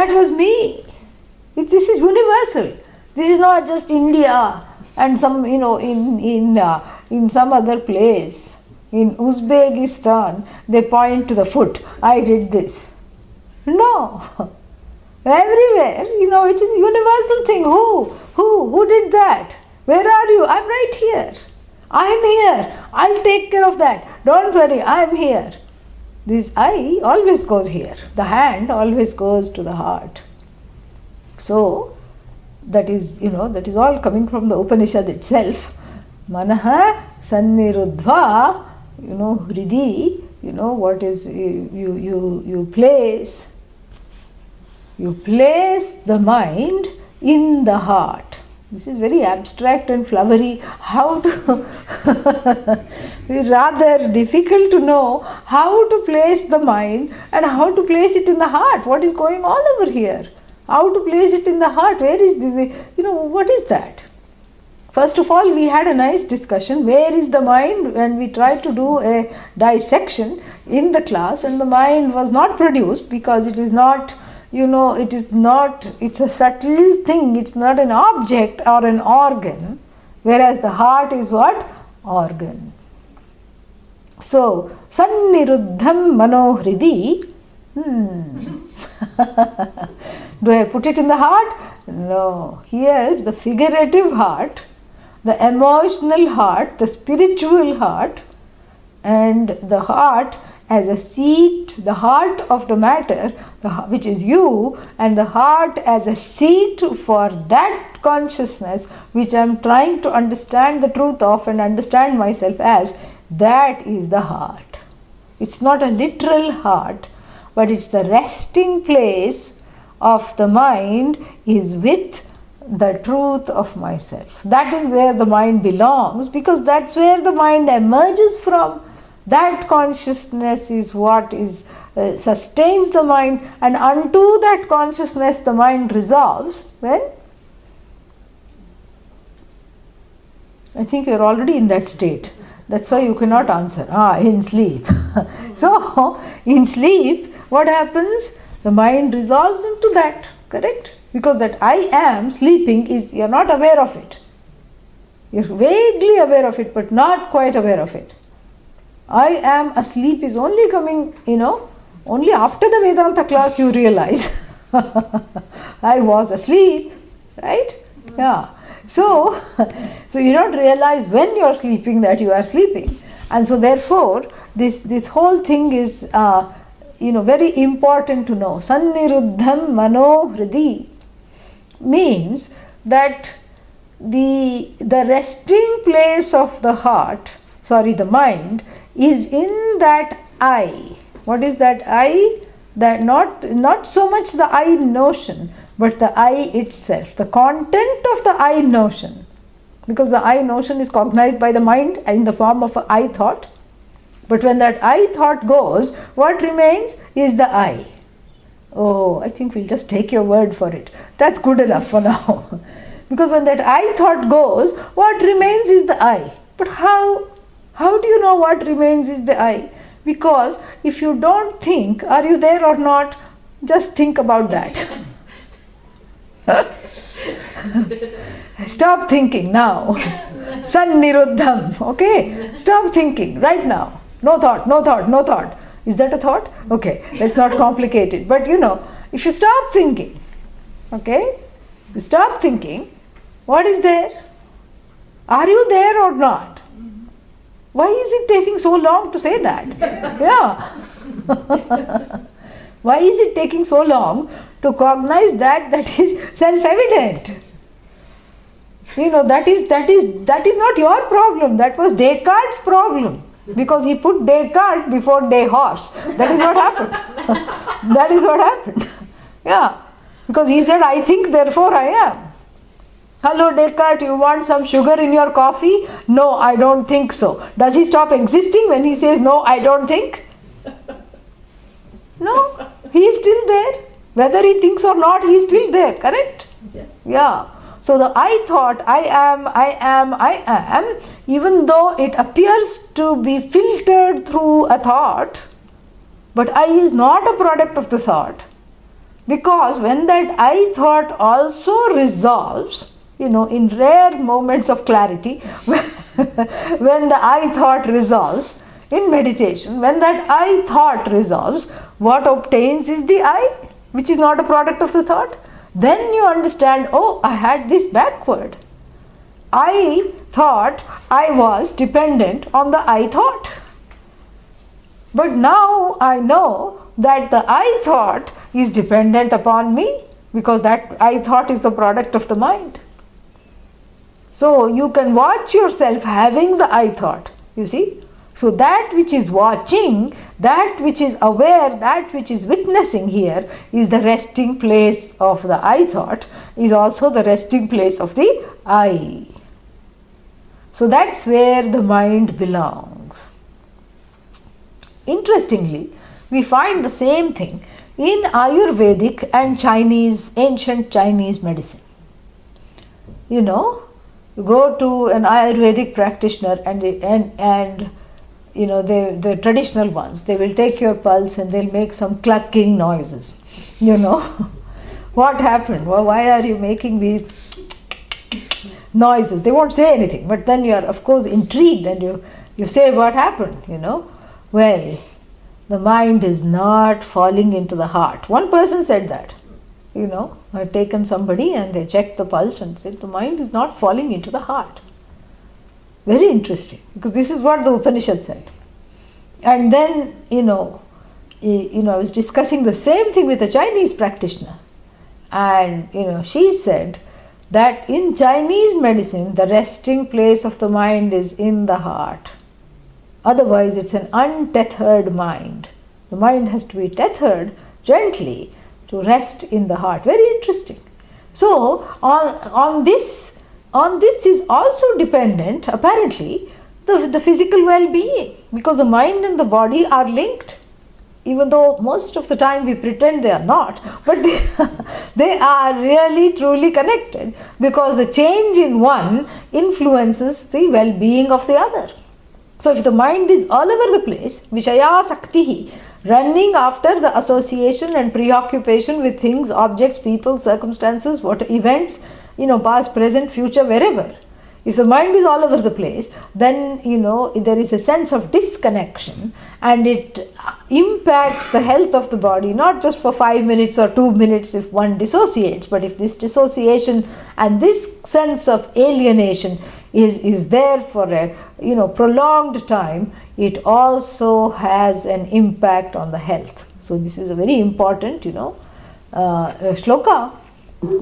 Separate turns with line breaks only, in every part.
That was me. This is universal. This is not just India and some, in some other place. In Uzbekistan, they point to the foot. I did this. No. Everywhere, it is a universal thing. Who did that? Where are you? I'm right here. I'm here. I'll take care of that. Don't worry, I'm here. This I always goes here. The hand always goes to the heart. So, that is all coming from the Upanishad itself. Manaha sanniruddhva, hridi, what is, you place the mind in the heart. This is very abstract and flowery. How to it's rather difficult to know how to place the mind and how to place it in the heart. What is going on over here? How to place it in the heart? Where is what is that? First of all, we had a nice discussion. Where is the mind? And we tried to do a dissection in the class, and the mind was not produced because it is not, it's a subtle thing. It's not an object or an organ, whereas the heart is what? Organ. So, sanniruddham manohridi. Do I put it in the heart? No. Here, the figurative heart, the emotional heart, the spiritual heart, and the heart as a seat, the heart of the matter, which is you, and the heart as a seat for that consciousness which I am trying to understand the truth of and understand myself as, that is the heart. It's not a literal heart, but it's the resting place of the mind is with the truth of myself. That is where the mind belongs, because that's where the mind emerges from. That consciousness is what is sustains the mind, and unto that consciousness the mind resolves when? I think you're already in that state. That's why you cannot answer. In sleep. So, in sleep, what happens? The mind resolves into that, correct? Because that I am sleeping is, you're not aware of it. You're vaguely aware of it, but not quite aware of it. I am asleep is only coming, only after the Vedanta class you realize. I was asleep, right? Yeah. So you don't realize when you're sleeping that you are sleeping. And so therefore, this whole thing is, very important to know. Sanniruddham mano hridi means that the resting place of the heart, the mind, is in that I. What is that I? That not so much the I notion, but the I itself, the content of the I notion. Because the I notion is cognized by the mind in the form of a I thought. But when that I thought goes, what remains is the I. Oh, I think we'll just take your word for it. That's good enough for now. Because when that I thought goes, what remains is the I. But how do you know what remains is the I? Because if you don't think, are you there or not? Just think about that. Stop thinking now. Sanniruddham. Okay? Stop thinking right now. No thought. Is that a thought? Okay, let's not complicate it. But if you stop thinking, okay? You stop thinking, what is there? Are you there or not? Why is it taking so long to say that? Yeah. Why is it taking so long to cognize that is self-evident? That is not your problem. That was Descartes' problem. Because he put Descartes before Deshorse. That is what happened. That is what happened. Yeah. Because he said, I think, therefore I am. Hello Descartes, you want some sugar in your coffee? No, I don't think so. Does he stop existing when he says, no, I don't think? No, he is still there. Whether he thinks or not, he is still there, correct? Yes. Yeah. So the I thought, I am, even though it appears to be filtered through a thought, but I is not a product of the thought. Because when that I thought also resolves, in rare moments of clarity, when the I thought resolves in meditation, when that I thought resolves, what obtains is the I, which is not a product of the thought. Then you understand, oh, I had this backward. I thought I was dependent on the I thought. But now I know that the I thought is dependent upon me, because that I thought is the product of the mind. So you can watch yourself having the I thought, you see. So that which is watching, that which is aware, that which is witnessing here is the resting place of the I thought, is also the resting place of the I. So that's where the mind belongs. Interestingly, we find the same thing in Ayurvedic and ancient Chinese medicine. You go to an Ayurvedic practitioner and the traditional ones, they will take your pulse and they'll make some clucking noises. What happened? Well, why are you making these noises? They won't say anything, but then you are of course intrigued and you say, what happened? Well, the mind is not falling into the heart. One person said that. I've taken somebody and they checked the pulse and said the mind is not falling into the heart. Very interesting, because this is what the Upanishad said. And then, I was discussing the same thing with a Chinese practitioner. And, she said that in Chinese medicine, the resting place of the mind is in the heart. Otherwise, it's an untethered mind. The mind has to be tethered gently to rest in the heart. Very interesting. So, on this is also dependent, apparently, the physical well-being, because the mind and the body are linked, even though most of the time we pretend they are not, but they are really truly connected, because the change in one influences the well-being of the other. So if the mind is all over the place, Vishaya Saktihi, running after the association and preoccupation with things, objects, people, circumstances, events, past, present, future, wherever. If the mind is all over the place, then, there is a sense of disconnection and it impacts the health of the body, not just for 5 minutes or 2 minutes if one dissociates, but if this dissociation and this sense of alienation is there for a, prolonged time, it also has an impact on the health. So this is a very important, shloka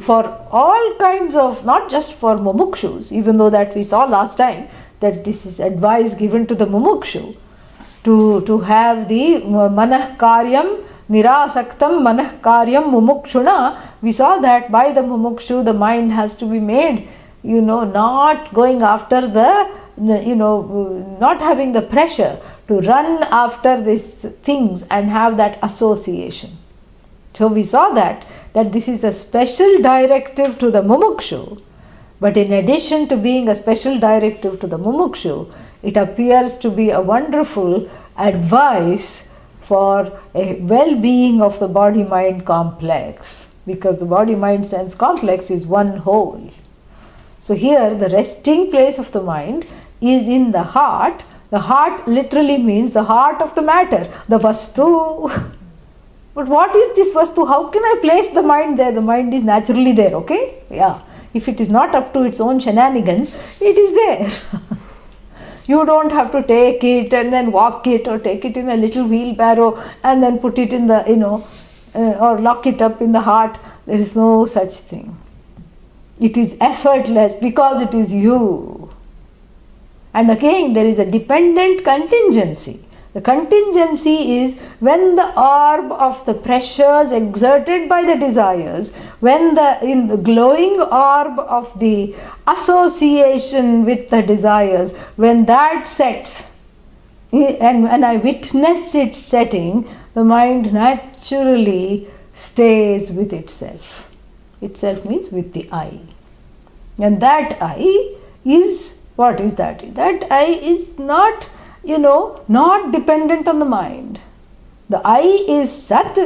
for all kinds of, not just for mumukshus, even though that we saw last time that this is advice given to the mumukshu to have the manah karyam nirasaktam manah karyam mumukshuna. We saw that by the mumukshu the mind has to be made, not going after the, not having the pressure to run after these things and have that association. So we saw that this is a special directive to the mumukshu, but in addition to being a special directive to the mumukshu, it appears to be a wonderful advice for a well-being of the body-mind complex, because the body-mind-sense complex is one whole. So here the resting place of the mind is in the heart. The heart literally means the heart of the matter, the vastu. But what is this vastu? How can I place the mind there? The mind is naturally there, okay? Yeah. If it is not up to its own shenanigans, it is there. You don't have to take it and then walk it, or take it in a little wheelbarrow and then put it in the, or lock it up in the heart. There is no such thing. It is effortless because it is you. And again, there is a dependent contingency. The contingency is when the orb of the pressures exerted by the desires, when in the glowing orb of the association with the desires, when that sets, and when I witness it setting, the mind naturally stays with itself. Itself means with the I. And that I is, what is that? That I is not, not dependent on the mind. The I is Sat,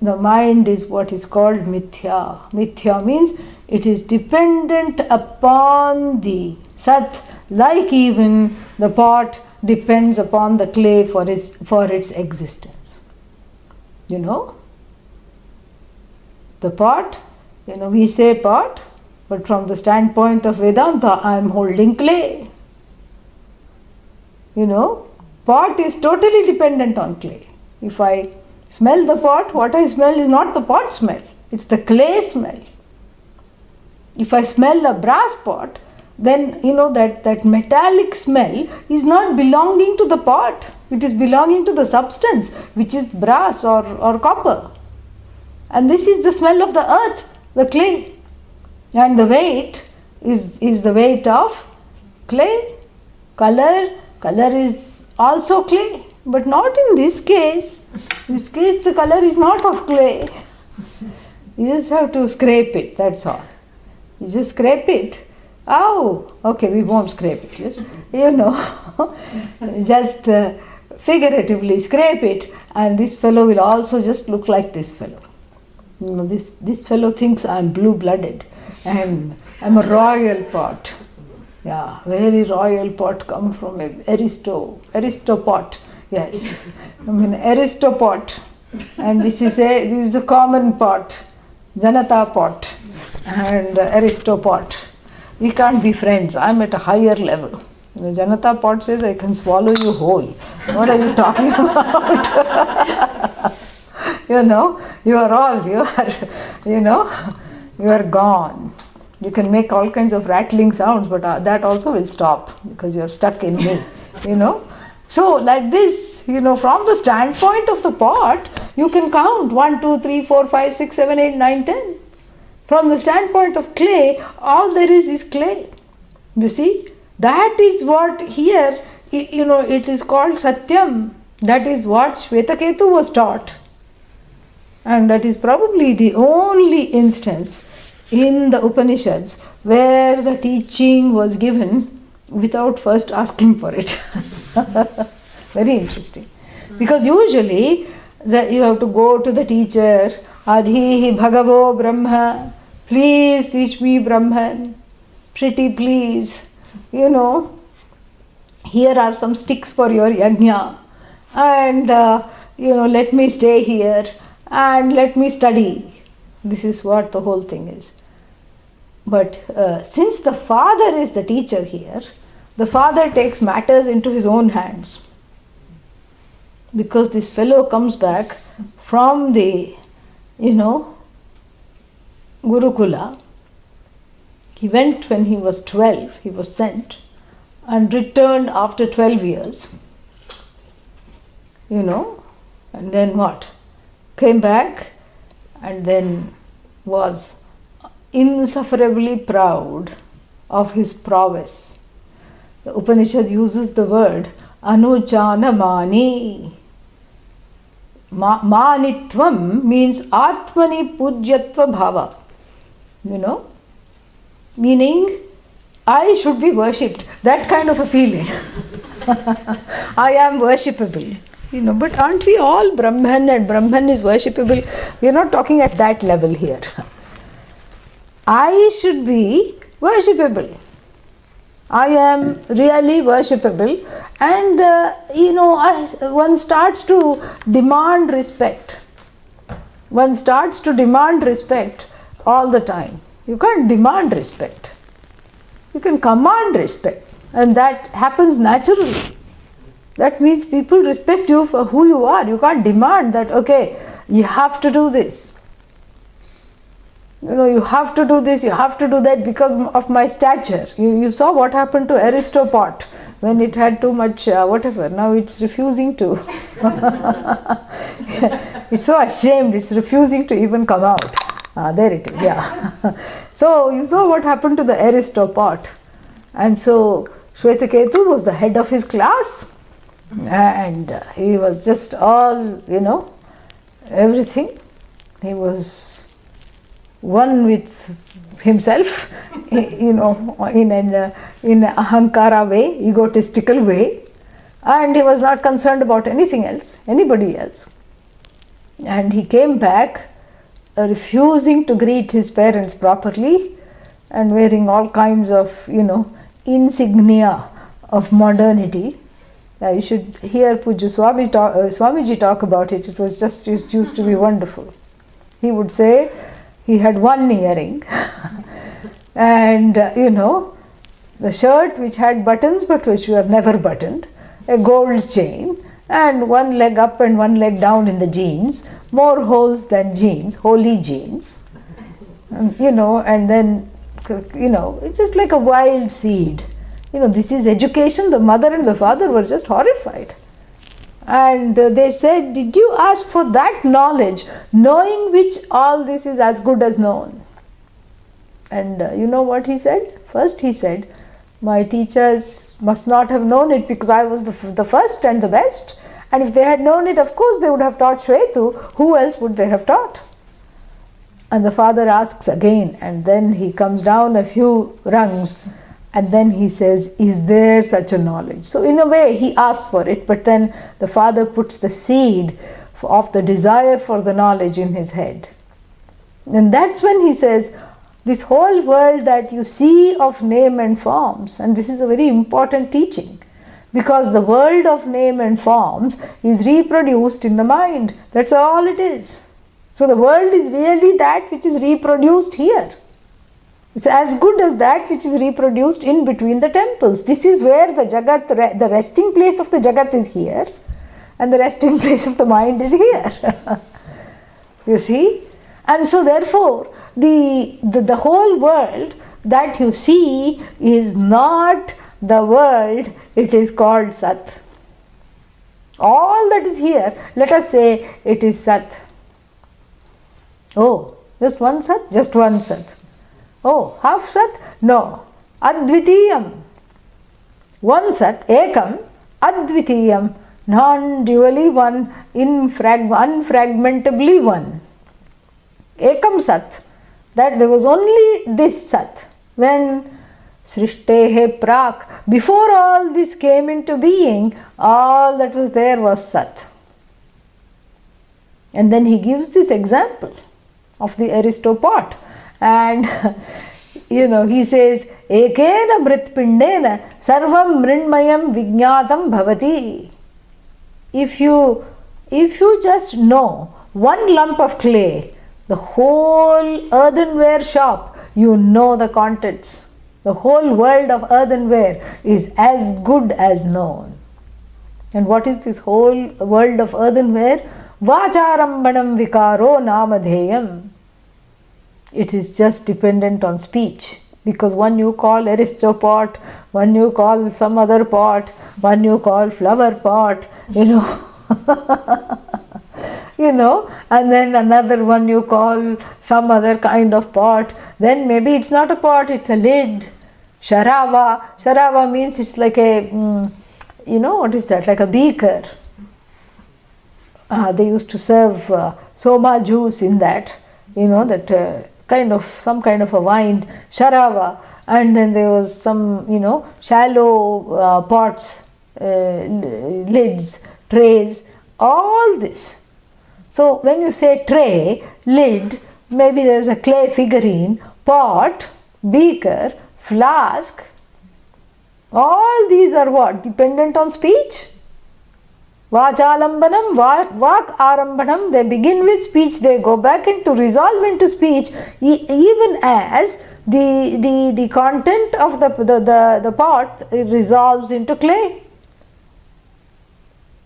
the mind is what is called mithya. Mithya means it is dependent upon the sat, like even the pot depends upon the clay for its existence. You know? The pot, we say pot, but from the standpoint of Vedanta, I am holding clay. Pot is totally dependent on clay. If I smell the pot, what I smell is not the pot smell, it's the clay smell. If I smell a brass pot, then that metallic smell is not belonging to the pot, it is belonging to the substance, which is brass or copper. And this is the smell of the earth, the clay. And the weight is the weight of clay. Color is also clay, but not in this case. In this case, the color is not of clay. You just have to scrape it, that's all. You just scrape it. Oh, okay, we won't scrape it, yes. Just figuratively scrape it, and this fellow will also just look like this fellow. This fellow thinks I'm blue-blooded and I'm a royal pot. Yeah, very royal pot, come from a aristopot. Yes, I'm an aristopot, and this is a common pot, Janata pot and aristopot. We can't be friends. I'm at a higher level. Janata pot says I can swallow you whole. What are you talking about? You are gone. You can make all kinds of rattling sounds, but that also will stop because you're stuck in me, So like this, from the standpoint of the pot, you can count 1, 2, 3, 4, 5, 6, 7, 8, 9, 10. From the standpoint of clay, all there is clay. You see, that is what here, it is called Satyam. That is what Shvetaketu was taught. And that is probably the only instance in the Upanishads where the teaching was given without first asking for it. Very interesting. Because usually you have to go to the teacher, Adhihi Bhagavo Brahma, please teach me Brahman, pretty please, here are some sticks for your yajna, and let me stay here and let me study. This is what the whole thing is. But since the father is the teacher here, the father takes matters into his own hands. Because this fellow comes back from the, Gurukula. He went when he was 12, he was sent, and returned after 12 years. And then what? Came back and then was insufferably proud of his prowess. The Upanishad uses the word anuchana mani. Manitvam means atmani pujyatva bhava. Meaning I should be worshipped. That kind of a feeling. I am worshipable. But aren't we all Brahman, and Brahman is worshipable? We are not talking at that level here. I should be worshipable. I am really worshipable, and one starts to demand respect. One starts to demand respect all the time. You can't demand respect. You can command respect, and that happens naturally. That means people respect you for who you are. You can't demand that, okay, you have to do this. You have to do this, you have to do that because of my stature. You saw what happened to Aristopot when it had too much whatever. Now it's refusing to. It's so ashamed, it's refusing to even come out. There it is, yeah. So you saw what happened to the Aristopot. And so Shvetaketu was the head of his class. And he was just all, everything. He was one with himself, in an ahankara way, egotistical way, and he was not concerned about anything else, anybody else. And he came back refusing to greet his parents properly and wearing all kinds of, insignia of modernity. You should hear Pujya Swamiji talk about it. It used to be wonderful. He would say he had one earring and, the shirt which had buttons but which were never buttoned, a gold chain, and one leg up and one leg down in the jeans, more holes than jeans, holy jeans. And then, it's just like a wild seed. This is education. The mother and the father were just horrified. And they said, did you ask for that knowledge, knowing which all this is as good as known? And you know what he said? First he said, my teachers must not have known it because I was the first and the best. And if they had known it, of course they would have taught Shwetu. Who else would they have taught? And the father asks again, and then he comes down a few rungs, and then he says, is there such a knowledge? So in a way he asks for it, but then the father puts the seed of the desire for the knowledge in his head. And that's when he says, this whole world that you see of name and forms, and this is a very important teaching, because the world of name and forms is reproduced in the mind. That's all it is. So the world is really that which is reproduced here. It's as good as that which is reproduced in between the temples. This is where the Jagat, the resting place of the Jagat is here, and the resting place of the mind is here. You see? And so therefore, the whole world that you see is not the world, it is called Sat. All that is here, let us say it is Sat. Oh, just one Sat? Just one Sat. Oh, half Sat? No. Advitiyam. One Sat, Ekam, Advitiyam, non-dually one, unfragmentably one. Ekam Sat. That there was only this Sat. When Srishtehe Prak, before all this came into being, all that was there was Sat. And then he gives this example of the aristopot. And, he says, Ekena mritpindena sarvam mrinmayam vijñātam bhavati. If you just know one lump of clay, the whole earthenware shop, you know the contents. The whole world of earthenware is as good as known. And what is this whole world of earthenware? Vacharambanam vikaro namadheyam. It is just dependent on speech. Because one you call aristopot, one you call some other pot, one you call flower pot, and then another one you call some other kind of pot. Then maybe it's not a pot, it's a lid. Sharava. Sharava means it's like a, what is that? Like a beaker. They used to serve soma juice in that, that some kind of a wine. Sharava. And then there was some, shallow pots, lids, trays, all this. So when you say tray, lid, maybe there's a clay figurine, pot, beaker, flask. All these are what? Dependent on speech. Vachalambanam, vak arambanam, they begin with speech, they go back into resolve into speech, even as the content of the pot resolves into clay.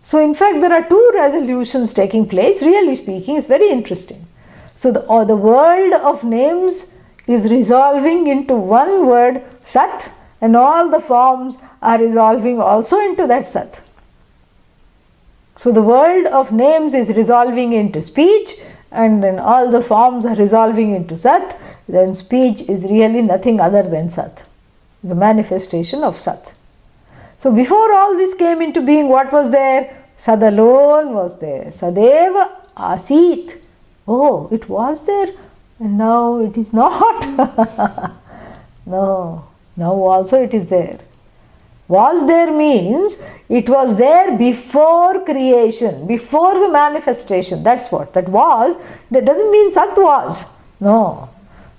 So in fact there are two resolutions taking place, really speaking. It's very interesting. So the world of names is resolving into one word, Sat, and all the forms are resolving also into that Sat. So the world of names is resolving into speech, and then all the forms are resolving into Sat. Then speech is really nothing other than Sat. It's a manifestation of Sat. So before all this came into being, what was there? Sad alone was there. Sadeva asit. Oh, it was there and now it is not. No, now also it is there. Was there means it was there before creation, before the manifestation. That's what. That was, that doesn't mean Sat was. No.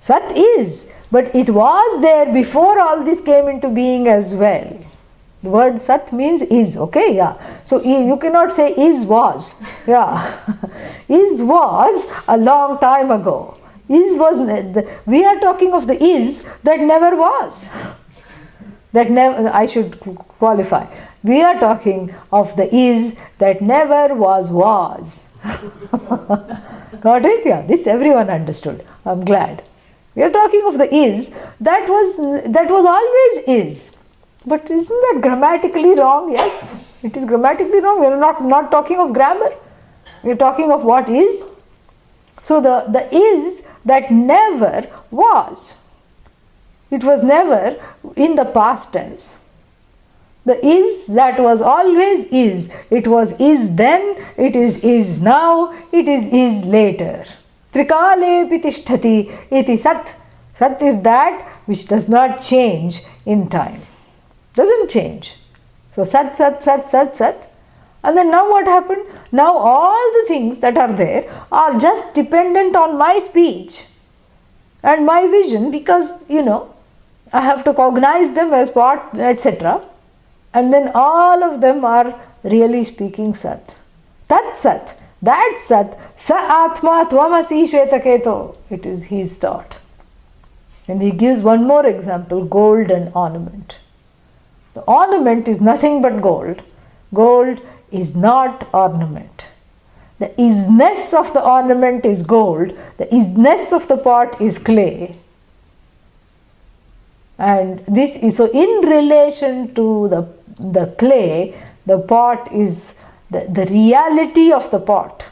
Sat is. But it was there before all this came into being as well. The word Sat means is. Okay, yeah. So you cannot say is was. Yeah. Is was a long time ago. Is was. We are talking of the is that never was. That never, I should qualify. We are talking of the is that never was. Got it? Yeah, this everyone understood. I'm glad. We are talking of the is that was always is. But isn't that grammatically wrong? Yes, it is grammatically wrong. We are not talking of grammar. We are talking of what is. So the is that never was. It was never in the past tense. The is that was always is. It was is then, it is now, it is later. Trikale pitisthati iti sat. Sat is that which does not change in time. Doesn't change. So sat, sat, sat, sat, sat. And then now what happened? Now all the things that are there are just dependent on my speech and my vision, because, I have to cognize them as part, etc. And then all of them are really speaking Sat. Tat Sat, that Sat, Sa Atma Tvamasi Shvetaketo. It is his thought. And he gives one more example, gold and ornament. The ornament is nothing but gold. Gold is not ornament. The isness of the ornament is gold. The isness of the pot is clay. And this is, so in relation to the clay, the pot is, the reality of the pot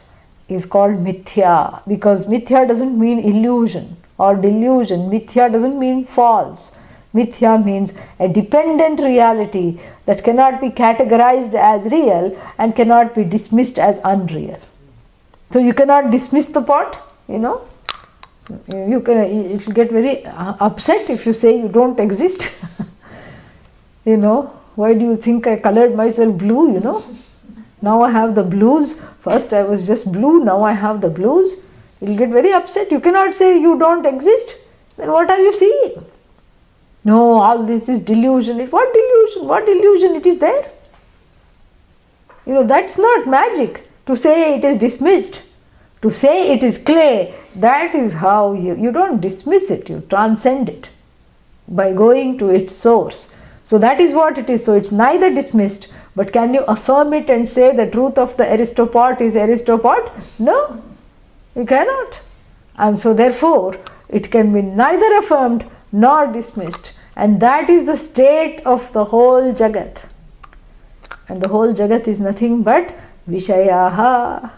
is called mithya, because mithya doesn't mean illusion or delusion. Mithya doesn't mean false. Mithya means a dependent reality that cannot be categorized as real and cannot be dismissed as unreal. So you cannot dismiss the pot, You can, it will get very upset if you say you don't exist. Why do you think I colored myself blue, Now I have the blues. First I was just blue, now I have the blues. It will get very upset. You cannot say you don't exist. Then what are you seeing? No, all this is delusion. What delusion? What illusion? It is there. That's not magic. To say it is dismissed. To say it is clay, that is how you don't dismiss it, you transcend it by going to its source. So that is what it is. So it's neither dismissed, but can you affirm it and say the truth of the aristopot is aristopot? No, you cannot. And so therefore, it can be neither affirmed nor dismissed. And that is the state of the whole Jagat. And the whole Jagat is nothing but Vishayaha.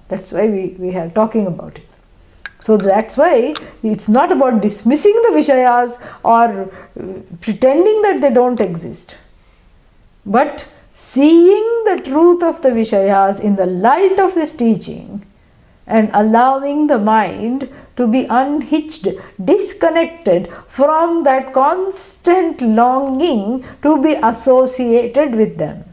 That's why we are talking about it. So that's why it's not about dismissing the Vishayas or pretending that they don't exist, but seeing the truth of the Vishayas in the light of this teaching and allowing the mind to be unhitched, disconnected from that constant longing to be associated with them.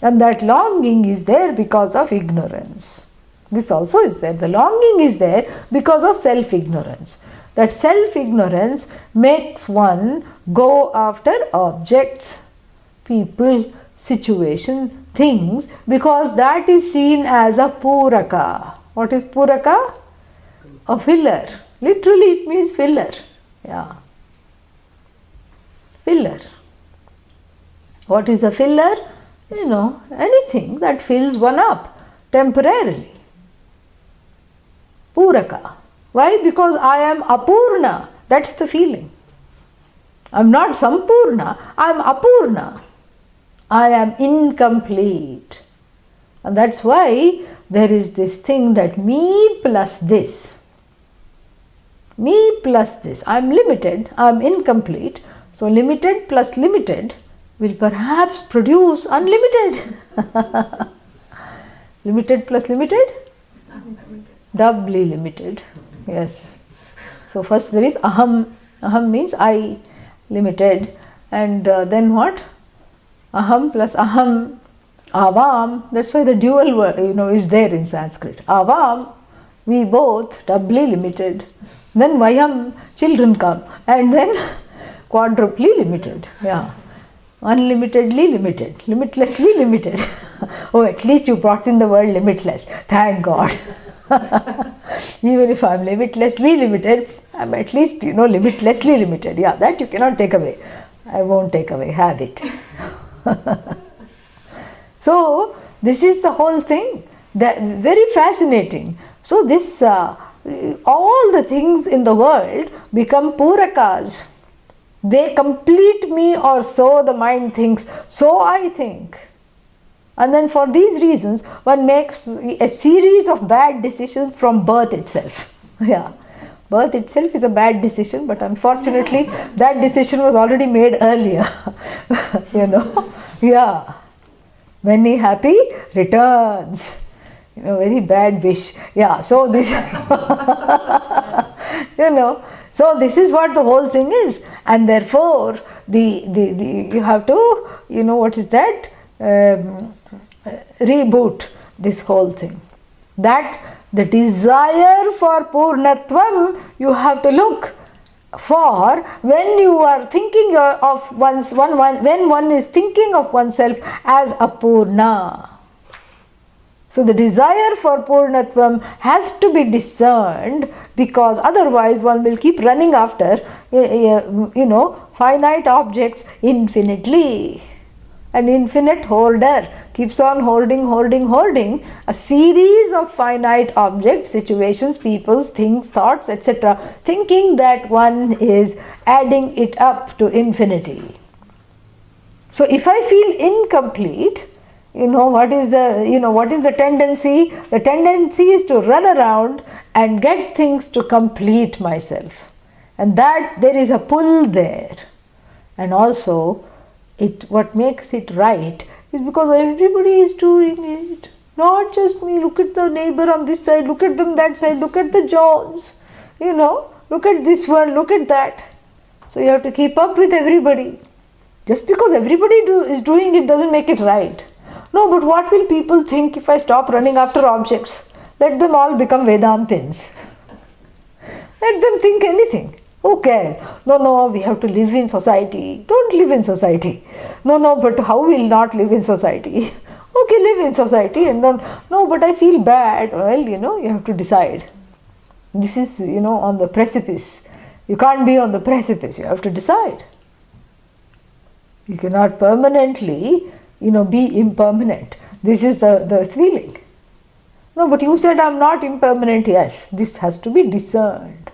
And that longing is there because of ignorance. This also is there. The longing is there because of self-ignorance. That self-ignorance makes one go after objects, people, situation, things, because that is seen as a puraka. What is puraka? A filler. Literally it means filler. Yeah. Filler. What is a filler? Anything that fills one up temporarily. Puraka. Why? Because I am apurna. That's the feeling. I'm not sampurna. I'm apurna. I am incomplete. And that's why there is this thing that me plus this. Me plus this. I'm limited. I'm incomplete. So limited plus limited will perhaps produce unlimited. Limited plus limited? Doubly limited. Yes. So first there is aham. Aham means I, limited. And then what? Aham plus aham, avam. That's why the dual word, is there in Sanskrit. Avam, we both, doubly limited. Then vayam, children come. And then quadruply limited. Yeah. Unlimitedly limited. Limitlessly limited. Oh, at least you brought in the word limitless. Thank God. Even if I'm limitlessly limited, I'm at least, limitlessly limited. Yeah, that you cannot take away. I won't take away. Have it. So, this is the whole thing. Very fascinating. So, this all the things in the world become purakas. They complete me, or so the mind thinks, so I think. And then for these reasons, one makes a series of bad decisions from birth itself. Yeah, birth itself is a bad decision, but unfortunately that decision was already made earlier. Yeah. Many happy returns. Very bad wish. Yeah, so this, so this is what the whole thing is. And therefore, you have to, what is that? Reboot this whole thing. That the desire for Purnatvam, you have to look for when you are thinking of when one is thinking of oneself as Apurna. So the desire for Purnatvam has to be discerned, because otherwise one will keep running after, finite objects infinitely. An infinite hoarder keeps on hoarding a series of finite objects, situations, peoples, things, thoughts, etc., thinking that one is adding it up to infinity. So if I feel incomplete, what is the tendency? The tendency is to run around and get things to complete myself. And that there is a pull there. And also, what makes it right is because everybody is doing it. Not just me. Look at the neighbor on this side, look at them that side, look at the Jones. Look at this one, look at that. So you have to keep up with everybody. Just because everybody is doing it doesn't make it right. No, but what will people think if I stop running after objects? Let them all become Vedantins. Let them think anything. Who cares? No, we have to live in society. Don't live in society. No, but how will not live in society? Okay, live in society and don't. No, but I feel bad. Well, you have to decide. This is, on the precipice. You can't be on the precipice. You have to decide. You cannot permanently, be impermanent. This is the feeling. No, but you said I'm not impermanent. Yes, this has to be discerned.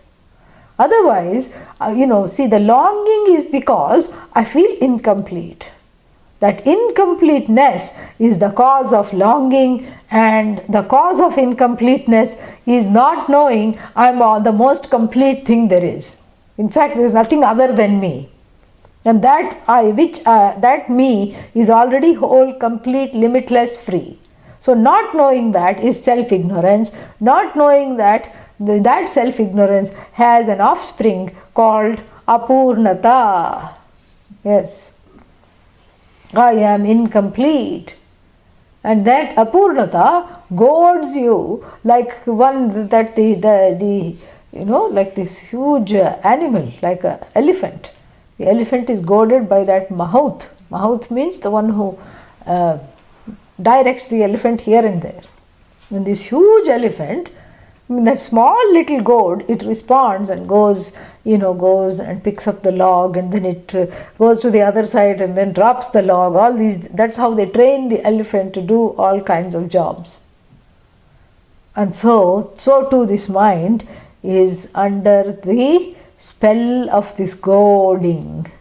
Otherwise, see, the longing is because I feel incomplete. That incompleteness is the cause of longing, and the cause of incompleteness is not knowing I'm the most complete thing there is. In fact, there is nothing other than me. And that me is already whole, complete, limitless, free. So not knowing that is self-ignorance. Not knowing that self-ignorance has an offspring called Apurnata. Yes. I am incomplete. And that Apurnata goads you like one that like this huge animal, like an elephant. The elephant is goaded by that mahout. Mahout means the one who directs the elephant here and there. And this huge elephant, that small little goad, it responds and goes and picks up the log, and then it goes to the other side and then drops the log. All these, that's how they train the elephant to do all kinds of jobs. And so too this mind is under the spell of this goading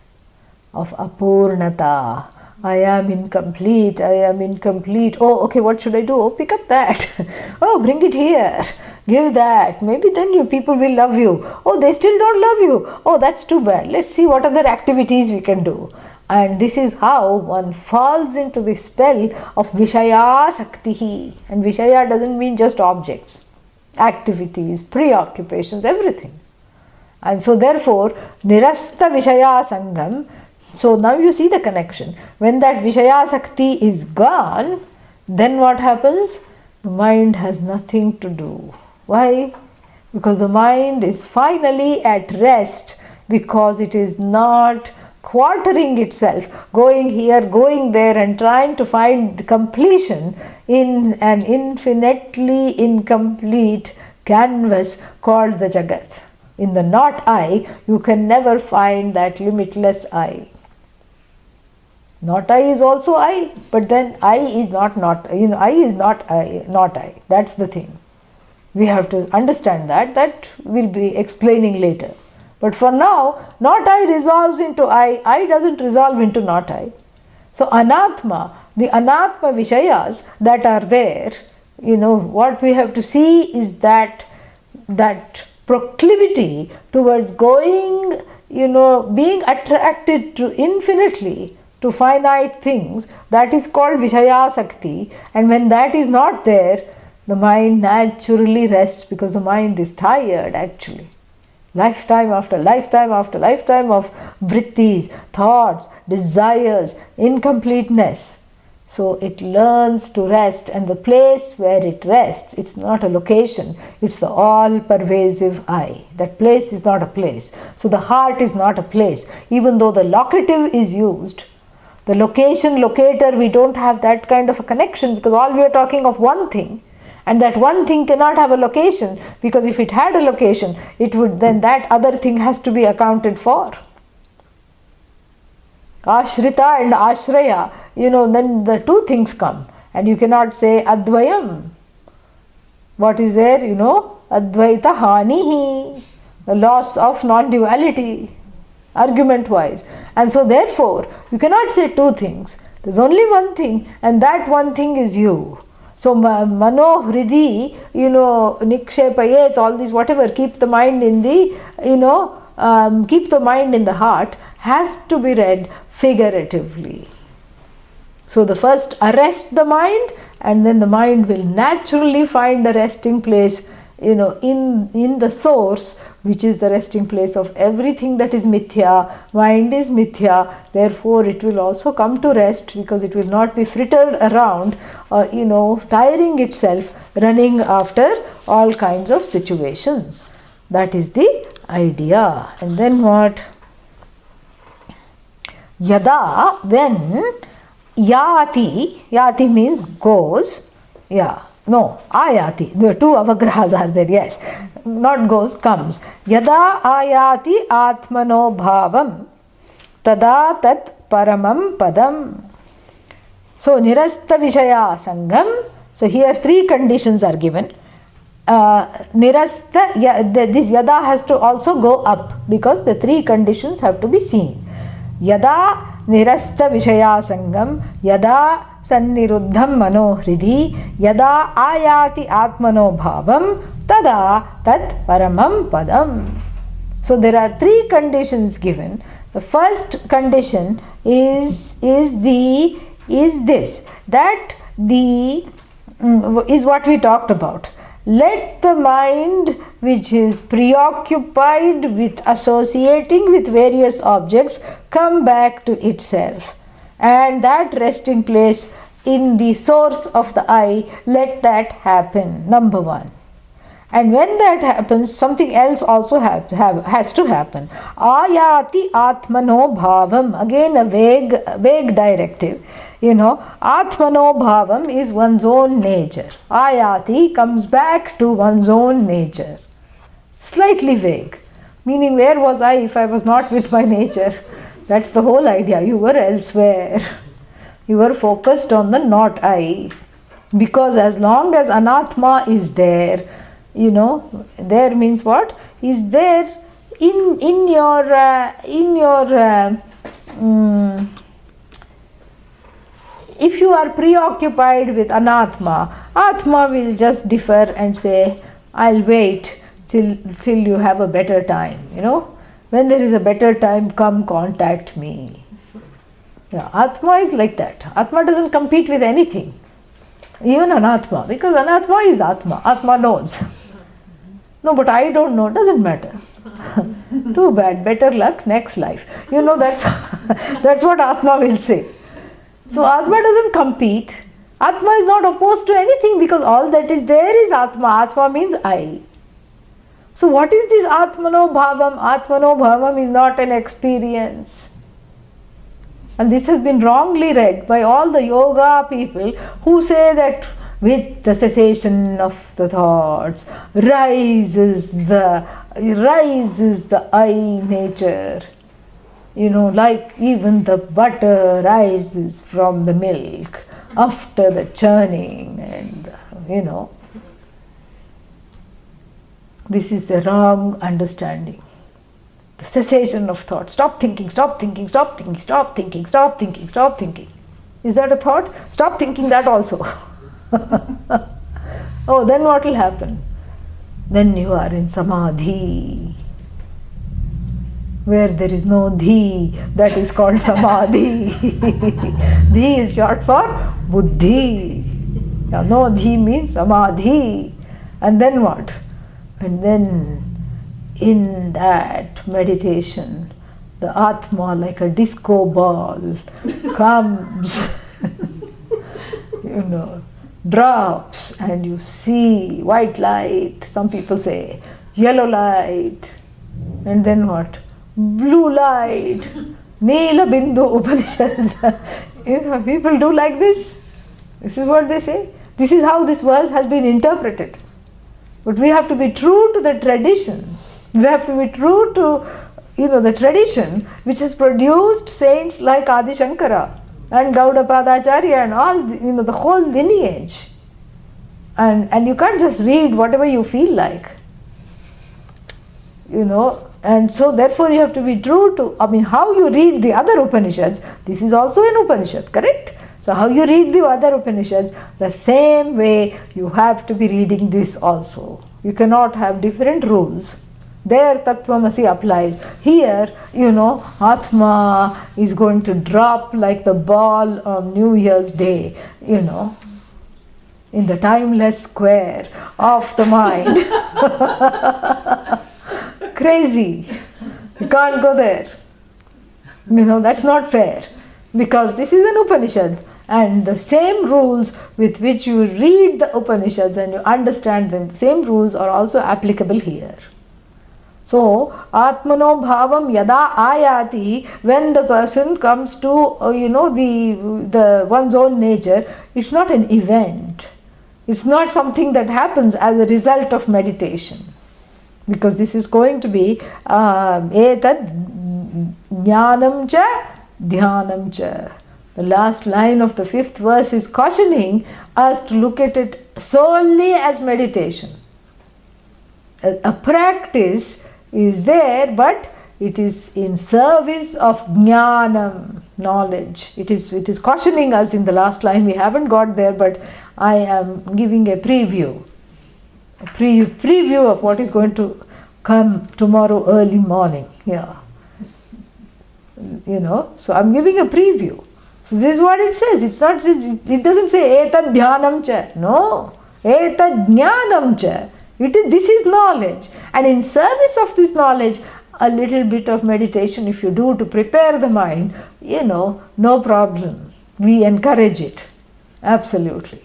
of Apurnata. I am incomplete, I am incomplete. Oh, okay, what should I do? Oh, pick up that. Oh, bring it here. Give that. Maybe then people will love you. Oh, they still don't love you. Oh, that's too bad. Let's see what other activities we can do. And this is how one falls into the spell of Vishaya Saktihi. And Vishaya doesn't mean just objects, activities, preoccupations, everything. And so therefore, Nirasta Vishaya Sangam, So now you see the connection. When that Vishayasakti is gone, then what happens? The mind has nothing to do. Why? Because the mind is finally at rest, because it is not quartering itself, going here, going there, and trying to find completion in an infinitely incomplete canvas called the Jagat. In the not I, you can never find that limitless I. Not I is also I, but then I is not, I is not I, not I. That's the thing. We have to understand that. That we'll be explaining later. But for now, not I resolves into I doesn't resolve into not I. So anatma, the anatma vishayas that are there, what we have to see is that proclivity towards going, being attracted to infinitely, to finite things, that is called Vishayasakti. And when that is not there, the mind naturally rests, because the mind is tired actually. Lifetime after lifetime after lifetime of vrittis, thoughts, desires, incompleteness. So it learns to rest, and the place where it rests, it's not a location, it's the all-pervasive I. That place is not a place. So the heart is not a place. Even though the locative is used, the location, locator, we don't have that kind of a connection, because all we are talking of one thing. And that one thing cannot have a location, because if it had a location, then that other thing has to be accounted for. Ashrita and Ashraya, then the two things come. And you cannot say Advayam. What is there? Advaita Hanihi, the loss of non-duality, argument-wise. And so therefore, you cannot say two things. There's only one thing, and that one thing is you. So mano hridi, nikshepayet, all these whatever, keep the mind in the, keep the mind in the heart, has to be read figuratively. So the first arrest the mind, and then the mind will naturally find a resting place, in the source, which is the resting place of everything that is mithya. Mind is mithya, therefore it will also come to rest, because it will not be frittered around, tiring itself, running after all kinds of situations. That is the idea. And then what? Yada, when yati means goes, ayati, the two avagrahas are there, yes, not goes, comes. Yada ayati atmano bhavam, tada tat paramam padam. So nirasta vishaya sangam. So here three conditions are given. Nirasta, this yada has to also go up, because the three conditions have to be seen. Yada nirasta vishaya sangam, yada sanniruddham mano hridi, yada ayati atmano bhavam, tada tat paramam padam. So there are three conditions given. The first condition is what we talked about. Let the mind, which is preoccupied with associating with various objects, come back to itself. And that resting place in the source of the I, let that happen, number one. And when that happens, something else also has to happen. Ayati atmano bhavam, again a vague directive. Atmano bhavam is one's own nature. Ayati comes back to one's own nature. Slightly vague, meaning where was I if I was not with my nature? That's the whole idea. You were elsewhere. You were focused on the not I. Because as long as anatma is there, there means what? Is there in your if you are preoccupied with anatma, atma will just defer and say, I'll wait till you have a better time, When there is a better time, come contact me. Atma is like that. Atma doesn't compete with anything. Even anatma, because anatma is atma. Atma knows. No, but I don't know. Doesn't matter. Too bad. Better luck next life. That's That's what Atma will say. So Atma doesn't compete. Atma is not opposed to anything because all that is there is Atma. Atma means I. So what is this Atmano Bhavam? Atmano Bhavam is not an experience. And this has been wrongly read by all the yoga people who say that with the cessation of the thoughts rises the I nature. Like even the butter rises from the milk after the churning, and this is a wrong understanding. The cessation of thought. Stop thinking, stop thinking, stop thinking, stop thinking, stop thinking, stop thinking. Is that a thought? Stop thinking that also. Oh, then what will happen? Then you are in samadhi. Where there is no dhi, that is called samadhi. Dhi is short for buddhi. Now, no dhi means samadhi. And then what? And then in that meditation, the Atma, like a disco ball, comes, drops, and you see white light, some people say yellow light, and then what? Blue light. Amritabindu Upanishad. People do like this. This is what they say. This is how this verse has been interpreted. But we have to be true to the tradition. We have to be true to the tradition which has produced saints like Adi Shankara and Gaudapadacharya and all the whole lineage. And you can't just read whatever you feel like. And so therefore you have to be true to, how you read the other Upanishads, this is also an Upanishad, correct? So how you read the other Upanishads, the same way you have to be reading this also. You cannot have different rules. There Tattvamasi applies. Here, Atma is going to drop like the ball on New Year's Day, in the timeless square of the mind. Crazy. You can't go there. That's not fair. Because this is an Upanishad. And the same rules with which you read the Upanishads and you understand them, the same rules are also applicable here. So, Atmano Bhavam Yada Ayati, when the person comes to, the one's own nature, it's not an event. It's not something that happens as a result of meditation. Because this is going to be Etad Jnanam Cha Dhyanam Cha. The last line of the 5th verse is cautioning us to look at it solely as meditation. A practice is there, but it is in service of jnanam, knowledge. It is cautioning us in the last line. We haven't got there, but I am giving a preview. A preview of what is going to come tomorrow early morning. Yeah. So I'm giving a preview. So this is what it says. It doesn't say etad dhyanam cha. No. Etad jnanam cha. This is knowledge. And in service of this knowledge, a little bit of meditation if you do to prepare the mind, no problem. We encourage it. Absolutely.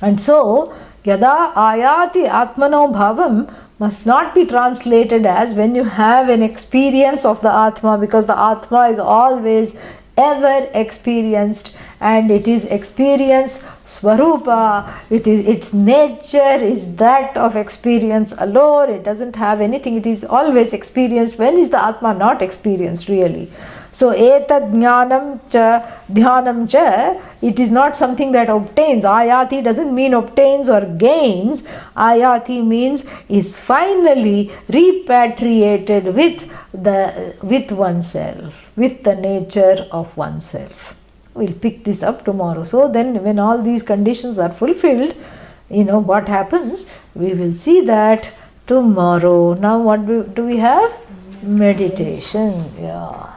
And so, yada ayati atmano bhavam must not be translated as when you have an experience of the Atma, because the Atma is always ever experienced, and it is experience swarupa. Its nature is that of experience alone. It doesn't have anything. It is always experienced. When is the Atma not experienced really? So etad jnanam cha dhyanam cha, it is not something that obtains. Ayati doesn't mean obtains or gains. Ayati means is finally repatriated with oneself, with the nature of oneself. We'll pick this up tomorrow. So then when all these conditions are fulfilled, what happens? We will see that tomorrow. Now what do we have? Meditation. Yeah.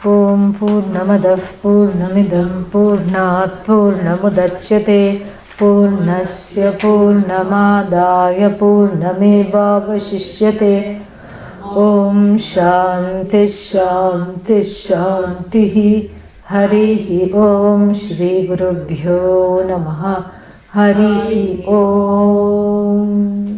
Om Purnamadah Purnamidam Purnat Purnamudachyate Purnasya Purnamadaya Purnameva Vashishyate Om Shanti Shanti Shanti. Harihi Om Shri Gurubhyo Namaha. Harihi Om.